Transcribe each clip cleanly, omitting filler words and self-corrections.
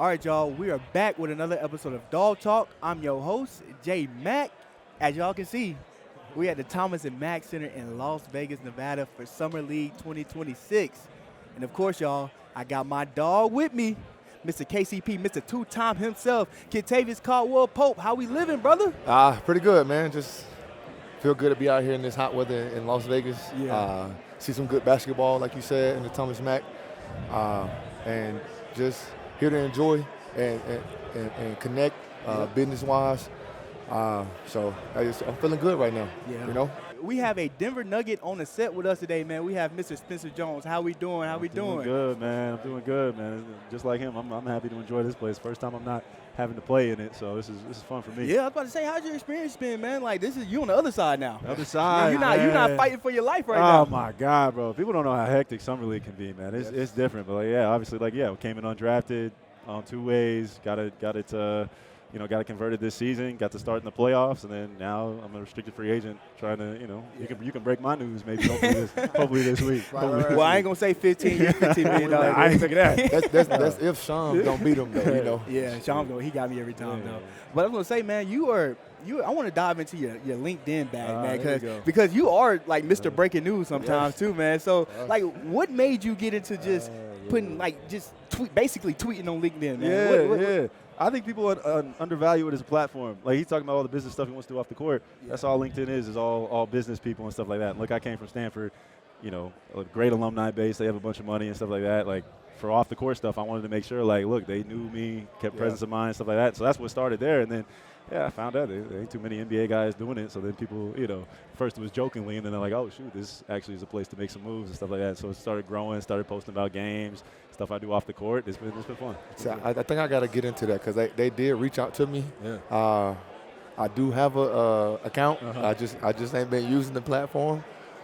All right, y'all, we are back with another episode of Dawg Talk. I'm your host, J-Mac. As y'all can see, we at the Thomas and Mack Center in Las Vegas, Nevada for Summer League 2026. And of course, y'all, I got my dog with me, Mr. KCP, Mr. Two-time himself, Kentavious Caldwell Pope. How we living, brother? Pretty good, man. Just feel good to be out here in this hot weather in Las Vegas. Yeah. See some good basketball, like you said, in the Thomas Mack. And just here to enjoy and connect business-wise. So I'm feeling good right now, you know? We have a Denver Nugget on the set with us today, man. We have Mr. Spencer Jones. How we doing? I'm doing good, man. I'm doing good, man. Just like him, I'm happy to enjoy this place. First time I'm not having to play in it, so this is fun for me. Yeah, I was about to say, how's your experience been, man? Like, this is you on the other side now. The other side, you're not fighting for your life right now. Oh my God, bro! People don't know how hectic summer league can be, man. It's different, but like, yeah, obviously, like, yeah, we came in undrafted on 2 ways. Got it converted this season, got to start in the playoffs, and then now I'm a restricted free agent trying to, you can break my news maybe hopefully this week. Right. Well, I ain't going to say 15 million. I ain't taking that. That's if Sean don't beat him, though, you know. Yeah, Sean, he got me every time, though. But I was going to say, man, I want to dive into your LinkedIn bag, man, because you are, like, Mr. Breaking News sometimes, too, man. So, like, what made you get into just putting, like, basically tweeting on LinkedIn, man? Yeah. I think people undervalue it as a platform. Like, he's talking about all the business stuff he wants to do off the court. Yeah. That's all LinkedIn is all business people and stuff like that. Look, I came from Stanford, a great alumni base. They have a bunch of money and stuff like that. Like, for off the court stuff, I wanted to make sure, like, look, they knew me, kept presence of mind, stuff like that. So that's what started there. And then, I found out there ain't too many NBA guys doing it. So then people, first it was jokingly, and then they're like, oh, shoot, this actually is a place to make some moves and stuff like that. So it started growing, started posting about games, stuff I do off the court. It's been fun. So I think I got to get into that because they did reach out to me. Yeah. I do have a account. I just ain't been using the platform.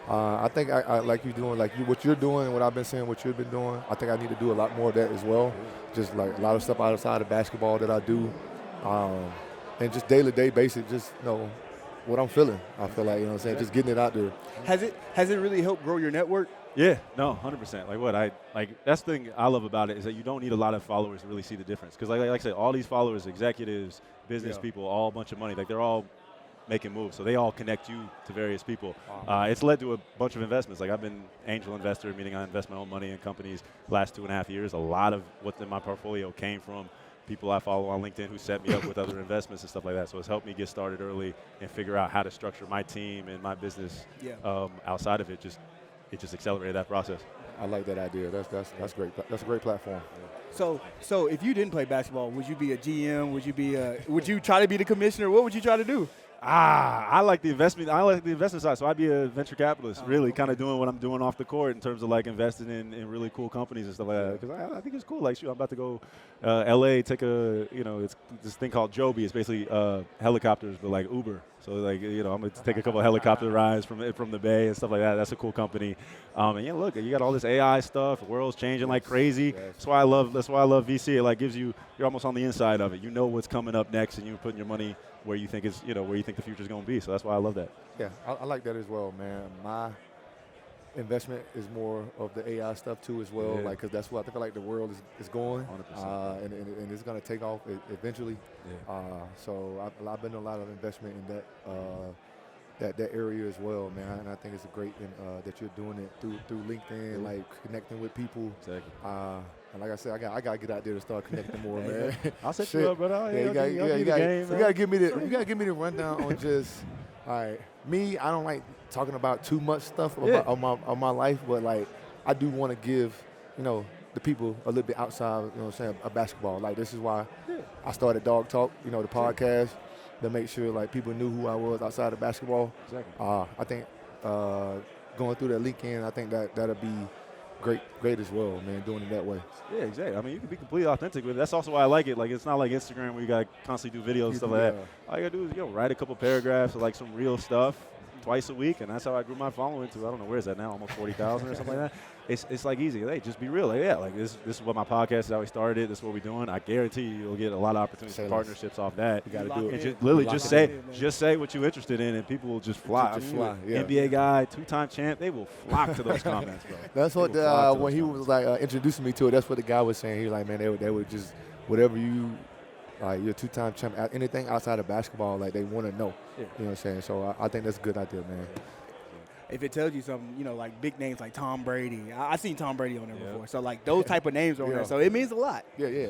I think I like you doing, what you're doing and what I've been saying, what you've been doing. I think I need to do a lot more of that as well. Just like a lot of stuff outside of basketball that I do. And just day-to-day basis, just what I'm feeling. I feel like, what I'm saying, just getting it out there. Has it really helped grow your network? Yeah, no, 100%. That's the thing I love about it is that you don't need a lot of followers to really see the difference. Because like I said, all these followers, executives, business people, all a bunch of money, like they're all making moves. So they all connect you to various people. It's led to a bunch of investments. Like, I've been angel investor, meaning I invest my own money in companies the last 2.5 years. A lot of what's in my portfolio came from people I follow on LinkedIn who set me up with other investments and stuff like that. So it's helped me get started early and figure out how to structure my team and my business outside of it. It just accelerated that process. I like that idea. That's great. That's a great platform. So if you didn't play basketball, would you be a GM? Would you try to be the commissioner? What would you try to do? I like the investment. I like the investment side. So I'd be a venture capitalist, kind of doing what I'm doing off the court in terms of like investing in really cool companies and stuff like that. Because I think it's cool. Like, shoot, I'm about to go LA, take it's this thing called Joby. It's basically helicopters, but like Uber. So like, I'm gonna take a couple of helicopter rides from the Bay and stuff like that. That's a cool company. And look, you got all this AI stuff. The world's changing like crazy. That's why I love VC. It like gives you're almost on the inside of it. You know what's coming up next, and you're putting your money where you think where you think the future's going to be. So that's why I love that. Yeah, I like that as well, man. My investment is more of the AI stuff too as well, because that's what I feel like the world is going, 100%. And it's going to take off eventually. Yeah. So I've been doing a lot of investment in that area as well, man. And I think it's great that you're doing it through LinkedIn, like connecting with people. Exactly. And like I said, I gotta get out there to start connecting more, man. I'll set you up, brother. You gotta give me the rundown on just. All right, me, I don't like talking about too much stuff on my life, but like I do want to give, the people a little bit outside, of basketball. Like, this is why I started Dawg Talk, the podcast, to make sure like people knew who I was outside of basketball. Exactly. I think going through that LinkedIn, I think that'll be great as well, man, doing it that way. Yeah, exactly. I mean, you can be completely authentic with it. That's also why I like it. Like, it's not like Instagram where you got to constantly do videos and stuff like that. All you got to do is, write a couple paragraphs of, like, some real stuff twice a week, and that's how I grew my following to, I don't know, where is that now, almost 40,000 or something like that. It's like easy. Hey, just be real. Like, this is what my podcast is, how we started. This is what we're doing. I guarantee you'll get a lot of opportunities for partnerships off that. You got to do it. And just say what you're interested in, and people will just fly. NBA guy, 2-time champ, they will flock to those comments, bro. That's what when he was like introducing me to it. That's what the guy was saying. He was like, man, they would just whatever you, like your 2-time champ, anything outside of basketball, like they want to know. Yeah. You know what I'm saying? So I think that's a good idea, man. If it tells you something, like big names like Tom Brady. I've seen Tom Brady on there before. So, like, those type of names are on there. So, it means a lot. Yeah.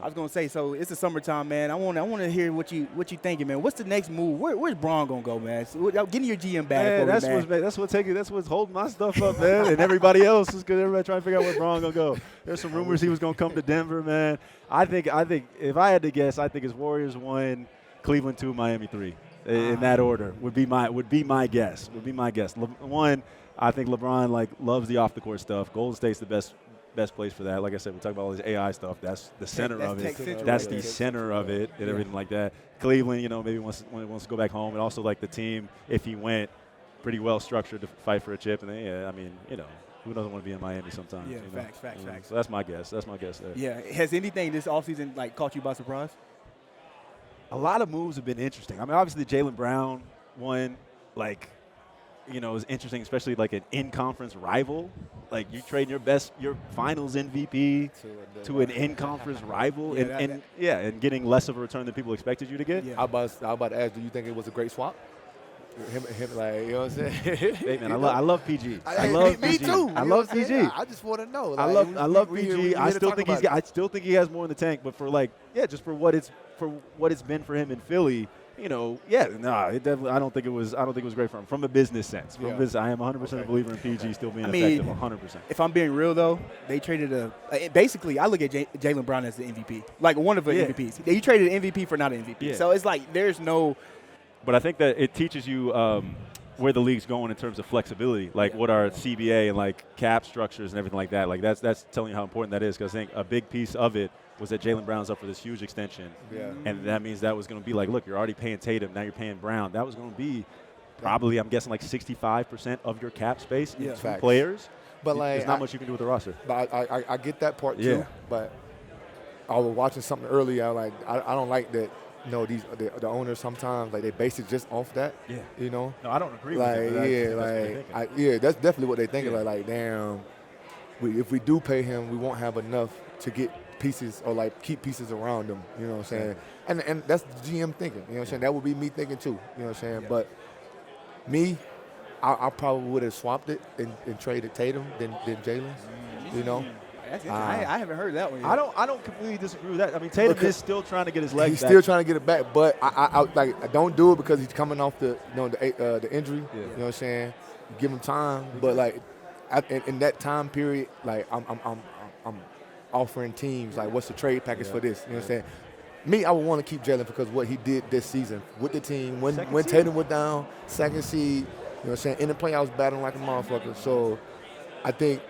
I was going to say, so it's the summertime, man. I want to hear what you thinking, man. What's the next move? Where's Braun going to go, man? So, get in your GM bag for me, man. That's what's holding my stuff up, man. And everybody else is good. Everybody trying to figure out where Braun going to go. There's some rumors he was going to come to Denver, man. I think if I had to guess, I think it's Warriors 1, Cleveland 2, Miami 3. In that order would be my guess. One, I think LeBron loves the off the court stuff. Golden State's the best place for that. Like I said, we talk about all this AI stuff. That's the center of it. That's the center of it and everything like that. Cleveland, maybe wants to go back home, and also like the team, if he went, pretty well structured to fight for a chip. And who doesn't want to be in Miami sometimes? Yeah, facts. So that's my guess. That's my guess there. Yeah. Has anything this offseason caught you by surprise? A lot of moves have been interesting. I mean, obviously, Jaylen Brown one, is interesting, especially like an in-conference rival. Like you trade your finals MVP to an in-conference rival, and getting less of a return than people expected you to get. Yeah. I was about to ask, do you think it was a great swap? Him, you know what I'm saying? Hey man, I love PG. I love me PG. too. I love PG. I just want to know. I love PG. I still think he has more in the tank, but just for what it's been for him in Philly, it definitely. I don't think it was great for him from a business sense. I am 100% a believer in PG still being effective. 100%. If I'm being real though, they traded basically I look at Jaylen Brown as the MVP, like one of the MVPs. You traded an MVP for not an MVP, so it's like there's no. But I think that it teaches you where the league's going in terms of flexibility, what are CBA and cap structures and everything like that. That's telling you how important that is, because I think a big piece of it was that Jaylen Brown's up for this huge extension. Yeah. And that means that was going to be look, you're already paying Tatum, now you're paying Brown. That was going to be probably, I'm guessing, 65% of your cap space in two players. But there's not much you can do with the roster. But I get that part too. But I was watching something earlier. I don't like that. The owners sometimes they base it just off that. Yeah. No, I don't agree with that. That's definitely what they're thinking. Damn, if we do pay him, we won't have enough to get pieces or keep pieces around them. You know what I'm saying? And that's the GM thinking. You know what I'm saying? That would be me thinking too. You know what I'm saying? Yeah. But me, I probably would have swapped it and traded Tatum than Jaylen. I haven't heard that one yet. I don't completely disagree with that. I mean, Tatum is still trying to get his legs back. He's still trying to get it back, but I don't do it because he's coming off the injury. Yeah. You know what I'm saying? Give him time, but in that time period, I'm offering teams what's the trade package for this? You know what I'm saying? Me, I would want to keep Jaylen because what he did this season with the team when Tatum went down, second seed. You know what I'm saying? In the playoffs, battling like a motherfucker. So I think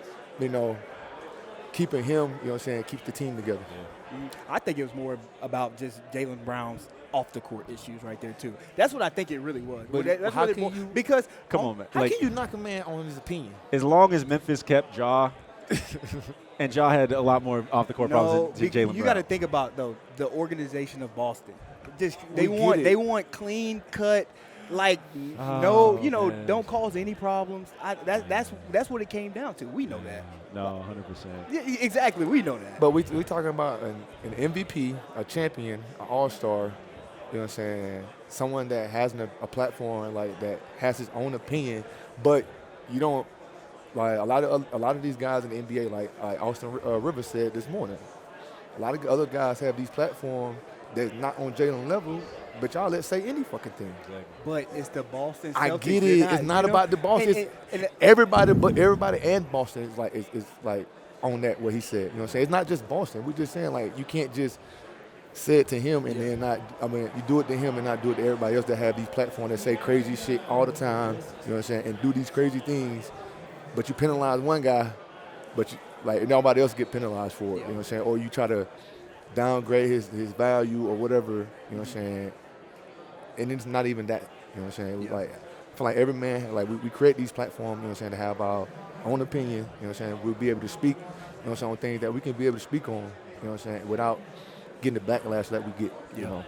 keeping him, you know what I'm saying, keeps the team together. Yeah. I think it was more about just Jaylen Brown's off-the-court issues right there, too. That's what I think it really was. But that's how really can you – because – come on, man. How can you knock a man on his opinion? As long as Memphis kept Ja and Ja had a lot more off-the-court problems than Jaylen Brown. You got to think about, though, the organization of Boston. They want clean-cut – don't cause any problems. That's what it came down to. We know that. No, 100%. Yeah, exactly. We know that. But we talking about an MVP, a champion, an all-star, you know what I'm saying, someone that has a platform that has his own opinion, but you don't a lot of these guys in the NBA, like Austin Rivers said this morning, a lot of other guys have these platforms that's not on Jaylen level. But y'all let's say any fucking thing. Exactly. But it's the Boston Celtics. I get it. It's not about the Boston. Everybody and Boston is on that what he said. You know what I'm saying? It's not just Boston. We're just saying you can't just say it to him and then not. I mean, you do it to him and not do it to everybody else that have these platforms that say crazy shit all the time. You know what I'm saying? And do these crazy things, but you penalize one guy, but nobody else get penalized for it. You know what I'm saying? Or you try to downgrade his value or whatever. You know what I'm saying? And it's not even that, you know what I'm saying? I feel like every man, we create these platforms, you know what I'm saying, to have our own opinion, you know what I'm saying? We'll be able to speak, you know what I'm saying, on things that we can be able to speak on, you know what I'm saying, without getting the backlash that we get, you know?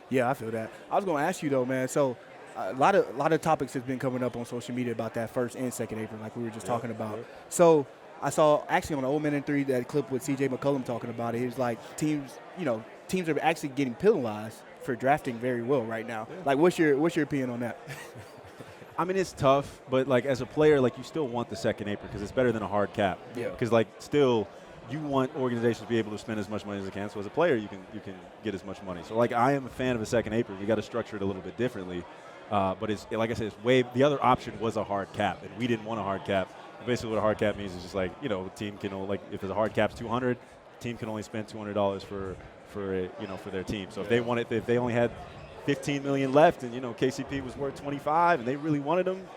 Yeah, I feel that. I was going to ask you, though, man, so a lot of topics has been coming up on social media about that first and second apron, like we were just talking about. So I saw actually on the Old Man and 3 that clip with C.J. McCollum talking about it. He was like, teams are actually getting penalized for drafting very well right now. Yeah. Like, what's your opinion on that? I mean, it's tough, but like as a player, like you still want the second apron because it's better than a hard cap. Yeah. Because like still, you want organizations to be able to spend as much money as they can. So as a player, you can get as much money. So like I am a fan of a second apron. We got to structure it a little bit differently. But it's like I said, it's way. The other option was a hard cap, and we didn't want a hard cap. Basically, what a hard cap means is just like a team can only, like if there's a hard cap's $200, team can only spend $200 for their team. So if they only had $15 million left, and KCP was worth 25, and they really wanted him,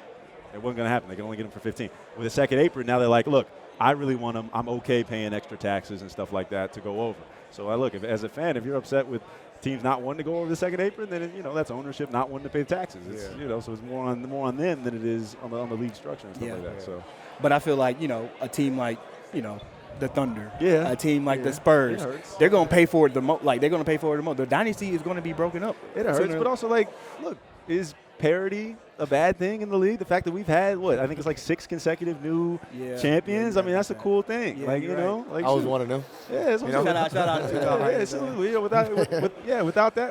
it wasn't going to happen. They can only get him for 15. With a second apron, now they're like, look, I really want him. I'm okay paying extra taxes and stuff like that to go over. So I look, as a fan, if you're upset with teams not wanting to go over the second apron, then that's ownership not wanting to pay the taxes. It's, so it's more on them than it is on the league structure and stuff like that. So, but I feel like a team like the Thunder, a team like the Spurs, they're going to pay for it the most. Like they're going to pay for it the most. The dynasty is going to be broken up. It hurts, but also like, look, is parity a bad thing in the league? The fact that we've had I think it's like 6 consecutive new champions. I mean, that's a cool thing. Like like I was one of them. Yeah, shout out to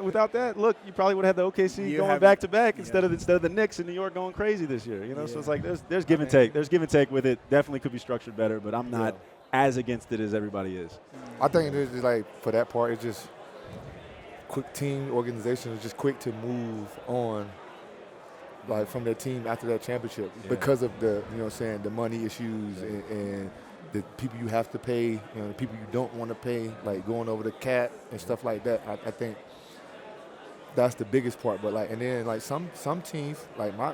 without that, look, you probably would have had the OKC going back to back instead of the Knicks in New York going crazy this year. So it's like there's give and take. There's give and take with it. Definitely could be structured better, but I'm not as against it as everybody is. I think it is like for that part, it's just quick team organization is just quick to move on. Like from their team after that championship because of the the money issues and the people you have to pay, the people you don't want to pay, like going over the cap and stuff like that. I think that's the biggest part. But like, and then like some teams, like my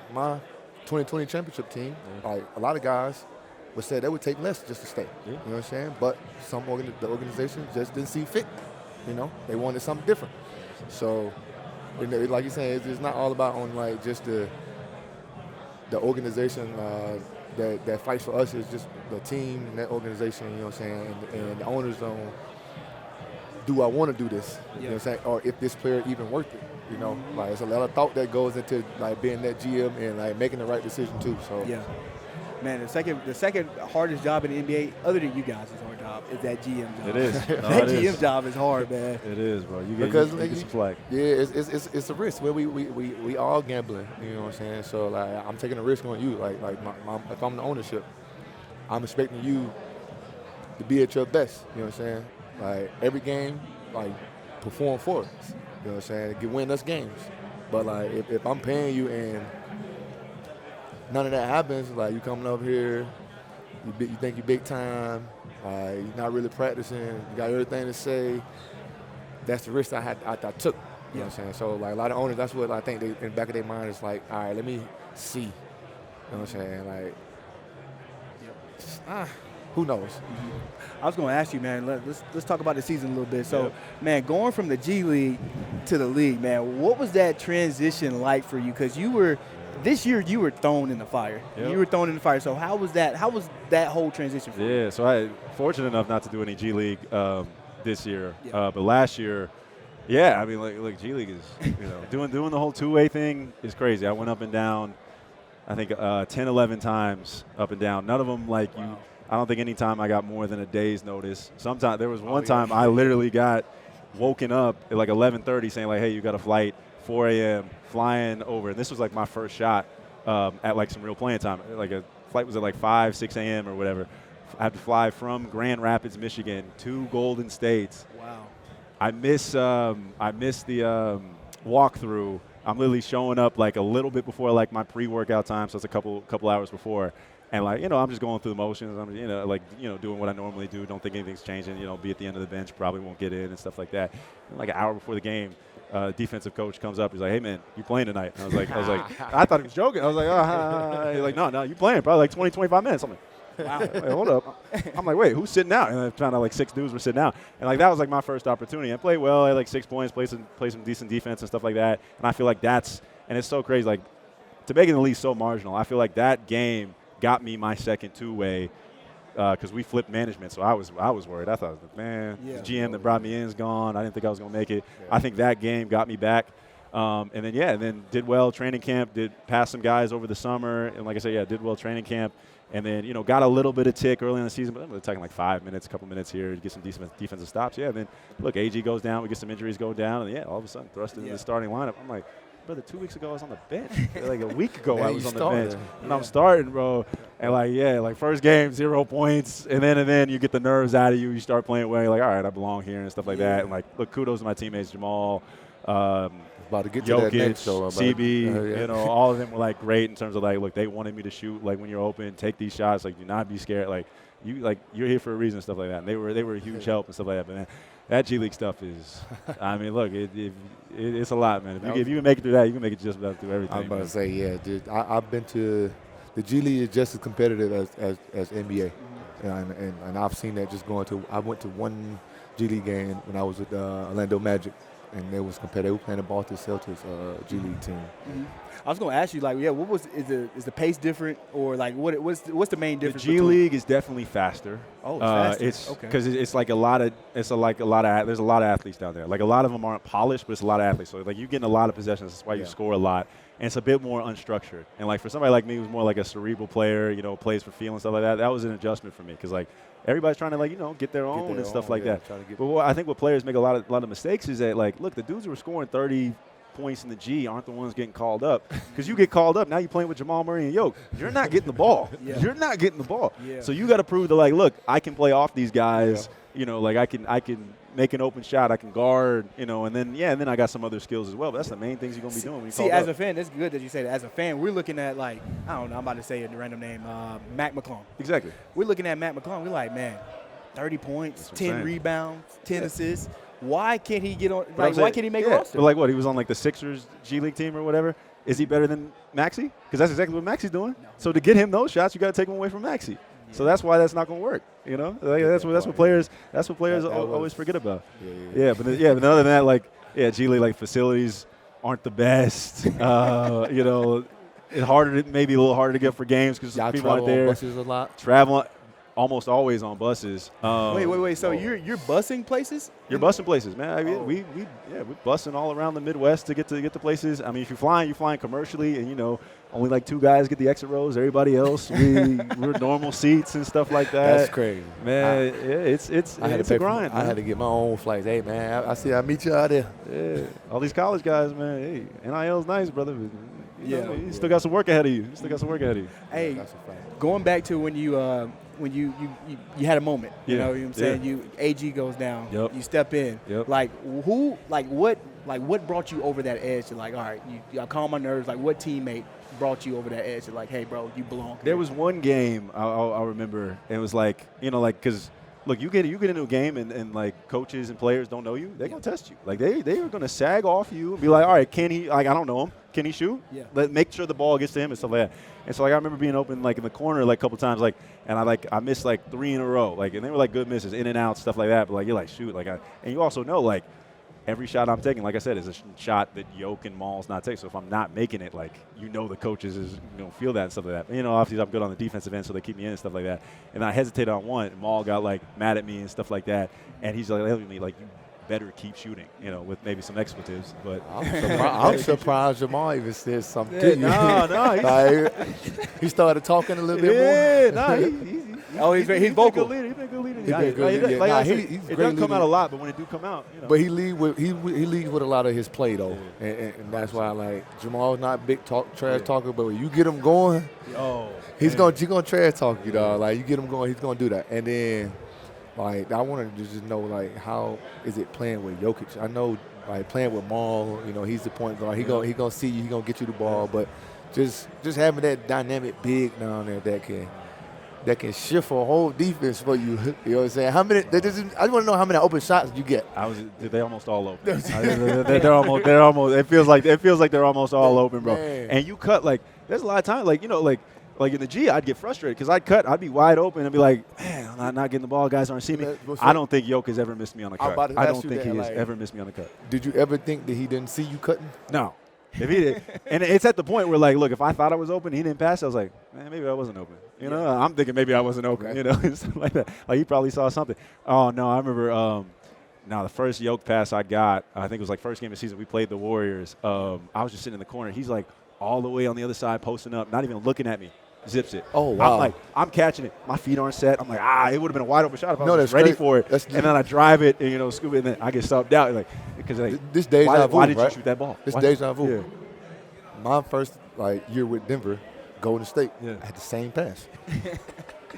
2020 championship team, like a lot of guys would say they would take less just to stay. You know what I'm saying? But the organization just didn't see fit. They wanted something different. So. Like you're saying, it's not all about on like just the organization that fights for us. It's just the team and that organization. You know what I'm saying? And the owners don't. Do I want to do this? You know what I'm saying? Or if this player even worth it? Like it's a lot of thought that goes into like being that GM and like making the right decision too. So man, the second hardest job in the NBA, other than you guys' hard job, is that GM job. It is. That GM job is hard, man. It is, bro. You get some flack. Yeah, it's a risk. Where we all gambling. You know what I'm saying? So like, I'm taking a risk on you. Like if I'm the ownership, I'm expecting you to be at your best. You know what I'm saying? Like every game, like perform for us. You know what I'm saying? Win us games. But like if I'm paying you and none of that happens, like you coming up here, you think you big time, you're not really practicing, you got everything to say. That's the risk I took. You know what I'm saying? So like a lot of owners, that's what I think they in the back of their mind is like, all right, let me see. You know what I'm saying? Like, who knows? I was going to ask you, man. Let's talk about the season a little bit. So, man, going from the G League to the league, man, what was that transition like for you? Because this year you were thrown in the fire. Yep. You were thrown in the fire. So how was that whole transition for you? Yeah, so I fortunate enough not to do any G League this year. But last year, I mean, like G League is, doing the whole two-way thing is crazy. I went up and down, I think 10, 11 times up and down. None of them like you. I don't think any time I got more than a day's notice. Sometimes there was one time I literally got woken up at like 11:30 saying like, hey, you got a flight, 4 a.m., flying over. And this was like my first shot at like some real playing time. Like a flight was at like 5, 6 a.m. or whatever. I had to fly from Grand Rapids, Michigan to Golden State. Wow. I miss the walkthrough. I'm literally showing up like a little bit before like my pre-workout time, so it's a couple hours before. And like, I'm just going through the motions. I'm, doing what I normally do. Don't think anything's changing. Be at the end of the bench. Probably won't get in and stuff like that. And like an hour before the game, defensive coach comes up. He's like, "Hey man, you playing tonight?" And I was like, I thought he was joking. I was like, He's like, no, you playing? Probably like 20, 25 minutes. I'm like, wow. Wait, hold up. I'm like, wait, who's sitting out? And I found out like 6 dudes were sitting out. And like that was like my first opportunity. I played well. I had like 6 points. Played some decent defense and stuff like that. And I feel like and it's so crazy. Like to make it in the league so marginal. I feel like that game got me my second two-way because we flipped management. So I was worried. I thought, man, the GM that brought me in is gone. I didn't think I was going to make it. Yeah. I think that game got me back. And then did well training camp, did pass some guys over the summer. And like I said, did well training camp. And then, got a little bit of tick early in the season, but we're talking like 5 minutes, a couple minutes here to get some defensive stops. Yeah, and then, look, AG goes down, we get some injuries go down, and, all of a sudden thrust into the starting lineup. I'm like, brother, 2 weeks ago I was on the bench. Like a week ago I was on the bench. And I'm starting, bro. And, first game, 0 points. And then you get the nerves out of you. You start playing well. You're like, all right, I belong here and stuff like that. And, look, kudos to my teammates, Jamal, about to get Jokic, to that next, so CB, all of them were great in terms of look, they wanted me to shoot when you're open, take these shots, do not be scared, you're here for a reason and stuff like that. And they were a huge help and stuff like that. But man, that G League stuff is, I mean, look, it's a lot, man. If you can make it through that, you can make it just about through everything. I'm about to say, dude, I've been to the G League is just as competitive as NBA, and I've seen that just going to. I went to one G League game when I was with Orlando Magic. And they was competitive. They were playing the Boston Celtics G League team. Mm-hmm. I was going to ask you, what is the pace different, or what's the main difference? The G League is definitely faster. Oh, it's faster. It's because it's a lot of there's a lot of athletes down there. A lot of them aren't polished, but it's a lot of athletes. So you're getting a lot of possessions. That's why you score a lot. And it's a bit more unstructured. And for somebody like me who's more like a cerebral player, plays for feel and stuff like that, that was an adjustment for me because everybody's trying to get their own and stuff like that. But I think what players make a lot of mistakes is that look, the dudes who are scoring 30 points in the G aren't the ones getting called up because you get called up now you're playing with Jamal Murray and Yoke. You're not getting the ball. You're not getting the ball. Yeah. So you got to prove that look, I can play off these guys. I can make an open shot, I can guard, and then I got some other skills as well. But that's the main things you're going to be doing when you call as up. a fan, it's good that you say that. As a fan, we're looking at I don't know, I'm about to say a random name, Mac McClung. Exactly. We're looking at Mac McClung. We're like, man, 30 points, 10 rebounds, 10 assists. Why can't he get on? Why can't he make a roster? But what? He was on the Sixers G League team or whatever. Is he better than Maxey? Because that's exactly what Maxey's doing. No. So to get him those shots, you got to take him away from Maxey. Yeah. So that's why that's not going to work. That's what players always forget about. But other than that, G League facilities aren't the best. It's harder, maybe a little harder to get for games because people aren't there. Buses a lot. Travel. Almost always on buses. Wait. So you're busing places? You're busing places, man. We're busing all around the Midwest to get to places. I mean, if you're flying commercially, and only 2 guys get the exit rows. Everybody else, we're normal seats and stuff like that. That's crazy, man. It's a grind. I had to get my own flights. Hey, man, I meet you out there. Yeah, all these college guys, man. Hey, NIL's nice, brother. You still got some work ahead of you. Hey, going back to when you had a moment, you know what I'm saying? AG goes down, you step in. Yep. What brought you over that edge to all right, I calm my nerves. What teammate brought you over that edge to hey, bro, you belong here? There was one game I'll remember. And it was because look, you get into a game and coaches and players don't know you, they're gonna test you. They are gonna sag off you and be like, all right, can he? I don't know him. Can he shoot? Yeah. Make sure the ball gets to him and stuff like that. And so I remember being open in the corner a couple times and I missed 3 in a row and they were good misses, in and out, stuff like that. But you're shoot and you also know every shot I'm taking, like I said, is a shot that Yoke and Maul's not taking. So if I'm not making it, the coaches is feel that and stuff like that. Obviously I'm good on the defensive end, so they keep me in and stuff like that. And I hesitated on one, and Maul got mad at me and stuff like that. And he's telling me you better keep shooting, with maybe some expletives. But I'm surprised Jamal even said something to you. No, he started talking a little bit more. He's vocal. He's been a good leader. It doesn't come out a lot, but when it do come out, But he leads with a lot of his play though, and that's why Jamal's not big trash talker, but when you get him going, he's gonna trash talk you, dog. You get him going, he's gonna do that, and then. I wanted to just know, how is it playing with Jokic? I know, playing with Maul, he's the point guard. He gonna see you. He gonna get you the ball. But just having that dynamic big down there that can shift a whole defense for you. You know what I'm saying? How many? I just want to know how many open shots you get. They're almost all open. they're almost. It feels like they're almost all open, bro. Man. And you cut there's a lot of time in the G, I'd get frustrated because I'd be wide open and be like, man, I'm not getting the ball. Guys aren't seeing me. I don't think Yoke has ever missed me on a cut. I don't think he has ever missed me on a cut. Did you ever think that he didn't see you cutting? No. If he did, and it's at the point where look, if I thought I was open, he didn't pass. I was like, man, maybe I wasn't open. I'm thinking maybe I wasn't open. Right. Stuff like that. He probably saw something. Oh no, I remember. Now, the first Yoke pass I got, I think it was like first game of the season, we played the Warriors. I was just sitting in the corner. He's like all the way on the other side, posting up, not even looking at me. Zips it. Oh, wow. I'm catching it. My feet aren't set. I'm like, it would have been a wide open shot if I was ready for it. And then I drive it and, scoop it, and then I get stopped out. Because this deja vu, why did right? you shoot that ball? This deja vu. Yeah. My first year with Denver, Golden State, I had the same pass.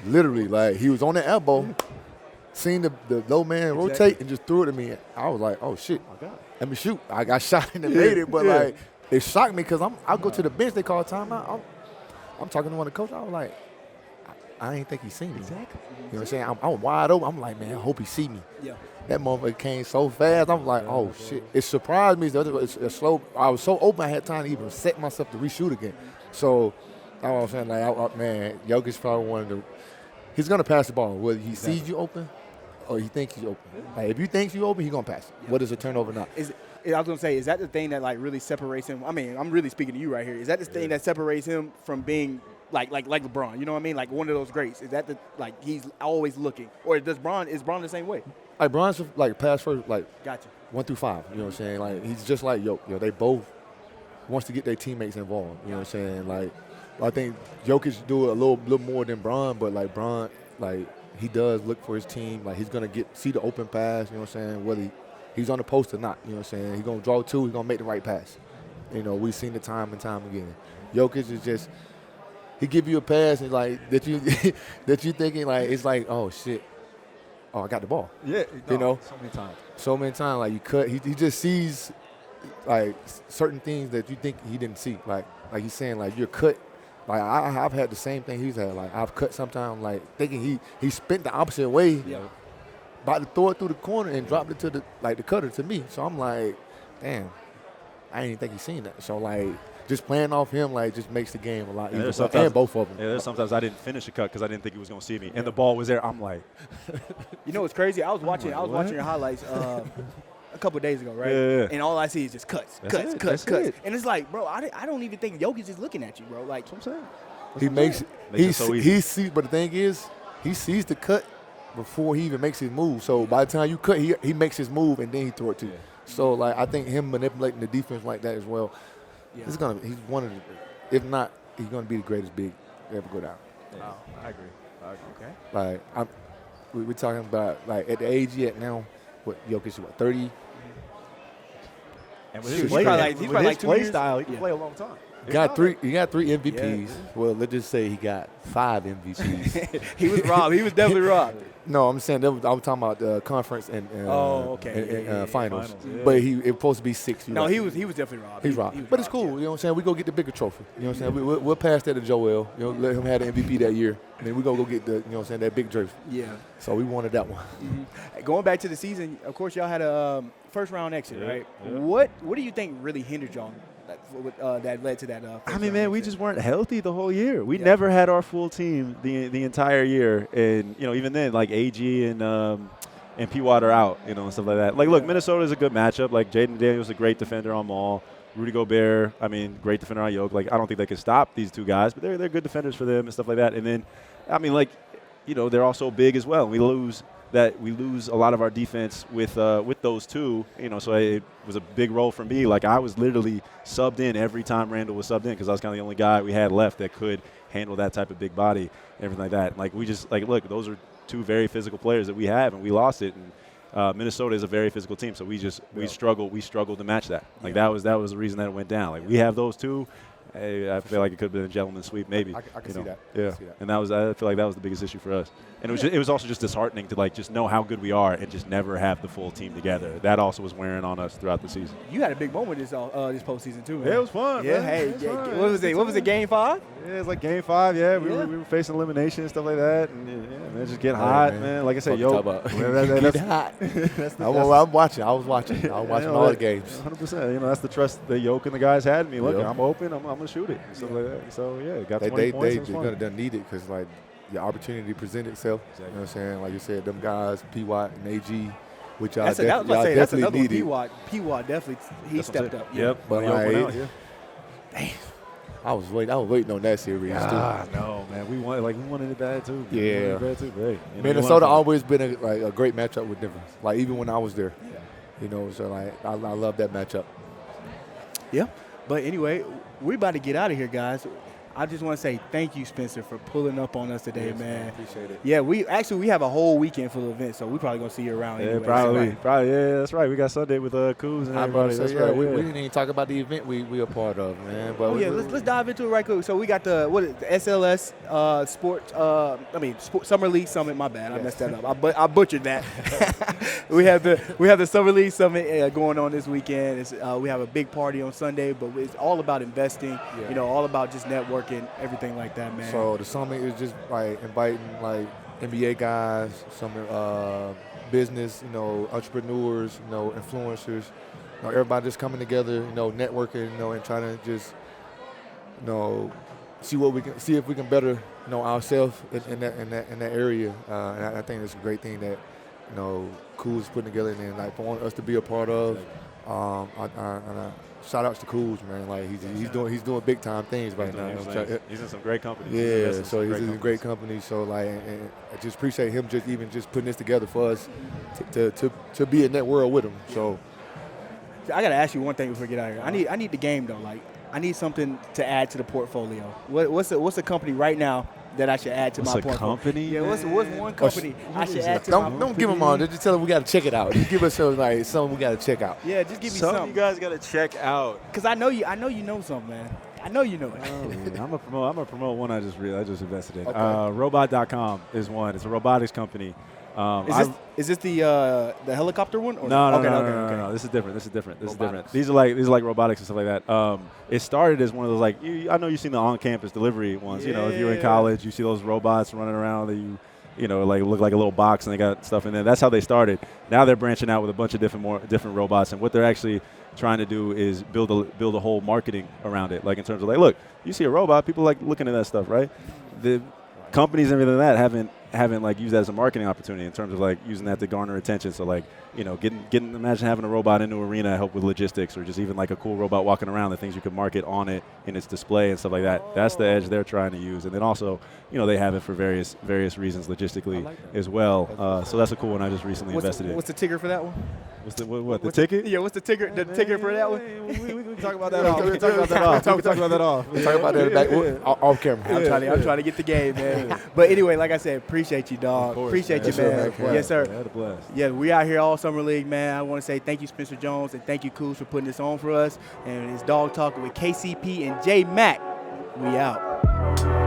Literally, he was on the elbow, seen the low man rotate and just threw it at me. I was like, oh, shit. Let me shoot. I got shot and made it, but, it shocked me because I'll go to the bench. They call timeout. I'm talking to one of the coaches. I was like, I ain't think he seen me. Exactly. You know what I'm saying? I'm wide open. I'm like, man, I hope he see me. Yeah. That motherfucker came so fast. I'm like, oh, shit. It surprised me. It's slow. I was so open, I had time to even set myself to reshoot again. So, that's what I'm saying. Man, Jokic probably one of the – he's going to pass the ball. Whether he sees you open or he thinks you open. If you think you open, he's going to pass it. Yeah. Whether it's a turnover or not. I was going to say, is that the thing that, really separates him? I mean, I'm really speaking to you right here. Is that the thing that separates him from being like LeBron? You know what I mean? Like one of those greats. Is that he's always looking? Or is Bron the same way? Bron's pass first, Gotcha. 1 through 5. You know what I'm saying? He's just like Jokic. They both wants to get their teammates involved. You know what I'm saying? I think Jokic do a little more than Bron, but Bron, he does look for his team. He's gonna see the open pass. You know what I'm saying? Whether he's on the post or not. You know what I'm saying? He's gonna draw 2. He's gonna make the right pass. We've seen it time and time again. Jokic is just he give you a pass and that you that you thinking it's oh shit. Oh, I got the ball. Yeah, so many times. You cut. He just sees certain things that you think he didn't see. Like he's saying you're cut. I've had the same thing he's had. I've cut sometimes thinking he spent the opposite way. Yeah. About to throw it through the corner and dropped it to the cutter to me. So I'm like, damn, I didn't even think he seen that. So just playing off him just makes the game a lot easier. And both of them. Yeah, there's sometimes I didn't finish a cut because I didn't think he was going to see me, and the ball was there. I'm like, you know what's crazy? I was watching your highlights a couple of days ago, right? Yeah. And all I see is just cuts. And it's bro, I don't even think Jokic is looking at you, bro. That's what I'm saying. He makes he sees, but the thing is, he sees the cut before he even makes his move. So by the time you cut, he makes his move and then he throw it to you. So I think him manipulating the defense like that as well. Yeah. He's one of the, if not, he's gonna be the greatest big to ever go down. Oh, I agree. Okay. We're talking about at the age he at now, what Jokic is 30. And with his play style, he can play a long time. He got three MVPs. Yeah. Well, let's just say he got 5 MVPs. He was robbed. He was definitely robbed. No, I'm saying I'm talking about the conference and finals. Yeah. But it was supposed to be 6. No, he was definitely robbed. He's robbed. But it's cool. You know what I'm saying? We go get the bigger trophy. You know what I'm saying? We'll pass that to Joel. Let him have the MVP that year. And then we go get that big trophy. Yeah. So we wanted that one. Mm-hmm. Going back to the season, of course, y'all had a first round exit, right? Yeah. What do you think really hindered y'all? That led to that. We just weren't healthy the whole year. We never had our full team the entire year, and even then, AG and P-Watt are out, and stuff like that. Look, Minnesota is a good matchup. Jaden Daniels is a great defender on Maul. Rudy Gobert, great defender on Yoke. I don't think they can stop these two guys, but they're good defenders for them and stuff like that. And then, they're also big as well. We lose a lot of our defense with those two, so it was a big role for me. I was literally subbed in every time Randall was subbed in because I was kind of the only guy we had left that could handle that type of big body and everything like that. We just look, those are two very physical players that we have, and we lost it. And Minnesota is a very physical team, so we struggled to match that. That was the reason that it went down. We have those two. I feel like it could have been a gentleman's sweep, maybe. I can see that. Yeah, and I feel like that was the biggest issue for us. And it was also just disheartening to just know how good we are and just never have the full team together. That also was wearing on us throughout the season. You had a big moment this postseason too, man. Yeah, it was fun. Yeah, man. What was it? What was it? Game 5? Yeah, it was Game 5. Yeah, we were facing elimination and stuff like that, and man, just get hot, man. Like I said, that's hot. I'm watching. I was watching all the games. 100%. That's the trust that Yoke and the guys had in me. Look, I'm open. I'm gonna shoot it. And stuff like that. So got 20 points. They're gonna need it because the opportunity presented itself. Exactly. You know what I'm saying? Like you said, them guys, P-Watt and AG, which y'all definitely needed. P-Watt definitely stepped up. Yep. But damn. I was waiting on that series too. No, man. We wanted it bad too. Yeah. We wanted it bad too. Hey, Minnesota always been a great matchup with Denver. Like even when I was there, so like I love that matchup. Yeah. But anyway, we're about to get out of here, guys. I just want to say thank you, Spencer, for pulling up on us today, man. Appreciate it. Yeah, we have a whole weekend full of events, so we're probably going to see you around Yeah, anyway. probably. Yeah, that's right. We got Sunday with Kuz and everybody. That's right. We didn't even talk about the event we a part of, man. But let's dive into it right quick. So we got the SLS Summer League Summit. My bad, I messed that up. I butchered that. we have the Summer League Summit going on this weekend. We have a big party on Sunday, but it's all about investing. All about just networking. Everything like that, man. So the summit is just like inviting like NBA guys, some business, entrepreneurs, influencers, everybody just coming together, networking, and trying to just, see if we can better, ourselves in that area. And I think it's a great thing that, Cool is putting together and like for us to be a part of. Shout outs to Cool, man. Like he's doing big time things right now. He's in some great companies. Yeah, so he's in great companies. So like, and I just appreciate him just putting this together for us to be in that world with him. So I gotta ask you one thing before we get out of here. I need the game though. Like I need something to add to the portfolio. What's a company right now that I should add to my portfolio? Company? Yeah, what's one company I should add to my portfolio? Don't give them all. Just tell them we got to check it out. Just give us something we got to check out. Yeah, just give me something. You guys got to check out. Because I know you know something, man. I know you know it. I'm gonna promote one I just invested in. Okay. Robot.com is one. It's a robotics company. Is this the helicopter one? Or No. This is different. These are like robotics and stuff like that. It started as one of those I know you've seen the on-campus delivery ones. If you're in college, you see those robots running around that look like a little box and they got stuff in there. That's how they started. Now they're branching out with a bunch of different robots, and what they're actually trying to do is build a whole marketing around it. Like in terms of look, you see a robot, people like looking at that stuff, right? The companies and everything like that haven't used that as a marketing opportunity in terms of using that to garner attention. So imagine having a robot in the arena help with logistics, or just even a cool robot walking around, the things you can market on it in its display and stuff like that. That's the edge they're trying to use. And then also, they have it for various reasons logistically as well. So that's a cool one I just recently invested in. What's the ticker for that one? What's the ticket? Yeah, what's the ticker? The ticker for that one? We can talk about that off. We can talk about that off. We can talk about that off. We'll talk about that back off camera. I'm trying to get the game, man. But anyway, like I said, appreciate you, dog. Appreciate you, man. Yes, sir. Had a blast. Yeah, we out here all summer league, man. I want to say thank you, Spencer Jones, and thank you, Coos, for putting this on for us. And it's Dawg Talk with KCP and J-Mac. We out.